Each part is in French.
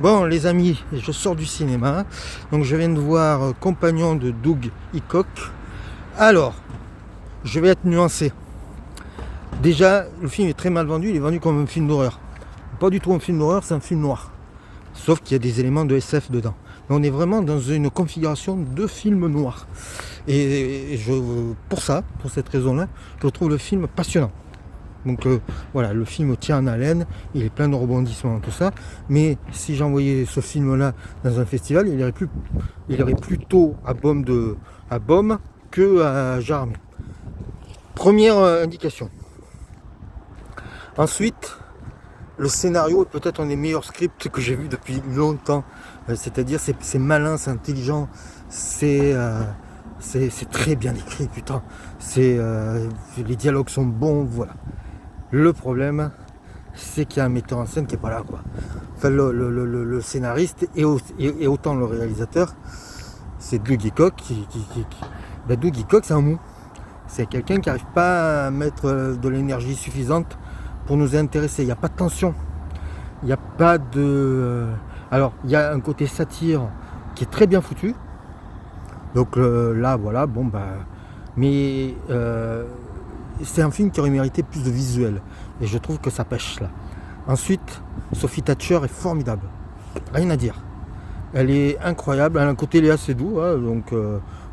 Bon les amis, je sors du cinéma, donc je viens de voir Compagnon de Doug Hickok. Alors, je vais être nuancé. Déjà, le film est très mal vendu, il est vendu comme un film d'horreur. Pas du tout un film d'horreur, c'est un film noir. Sauf qu'il y a des éléments de SF dedans. Mais on est vraiment dans une configuration de film noir. Et pour cette raison-là, je trouve le film passionnant. Donc voilà, le film tient en haleine, il est plein de rebondissements, tout ça. Mais si j'envoyais ce film-là dans un festival, il irait plutôt à Baume que à Jarme. Première indication. Ensuite, le scénario est peut-être un des meilleurs scripts que j'ai vu depuis longtemps. C'est-à-dire, c'est malin, c'est intelligent, c'est très bien écrit, putain. Les dialogues sont bons, voilà. Le problème, c'est qu'il y a un metteur en scène qui n'est pas là, quoi. Enfin, le scénariste et autant le réalisateur, c'est Doug Hickok. Doug Hickok, c'est un mou. C'est quelqu'un qui n'arrive pas à mettre de l'énergie suffisante pour nous intéresser. Il n'y a pas de tension. Il n'y a pas de... Alors, il y a un côté satire qui est très bien foutu. Donc là, voilà, bon, bah... Mais... c'est un film qui aurait mérité plus de visuel. Et je trouve que ça pêche là. Ensuite, Sophie Thatcher est formidable. Rien à dire. Elle est incroyable. Elle a un côté Léa Seydoux, hein, donc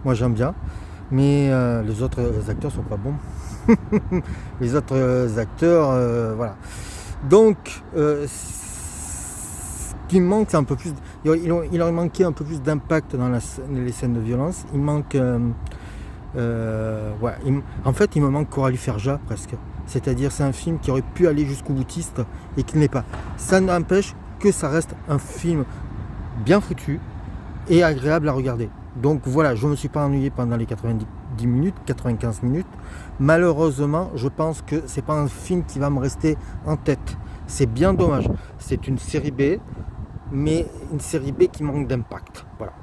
moi j'aime bien. Mais les autres acteurs sont pas bons. Les autres acteurs, voilà. Donc, ce qui me manque, c'est un peu plus... Il aurait manqué un peu plus d'impact dans les scènes de violence. Il manque... en fait, il me manque Coralie Ferja presque. C'est-à-dire, c'est un film qui aurait pu aller jusqu'au boutiste et qui ne l'est pas. Ça n'empêche que ça reste un film bien foutu et agréable à regarder. Donc voilà, je ne me suis pas ennuyé pendant les 90 minutes, 95 minutes. Malheureusement, je pense que c'est pas un film qui va me rester en tête. C'est bien dommage. C'est une série B, mais une série B qui manque d'impact. Voilà.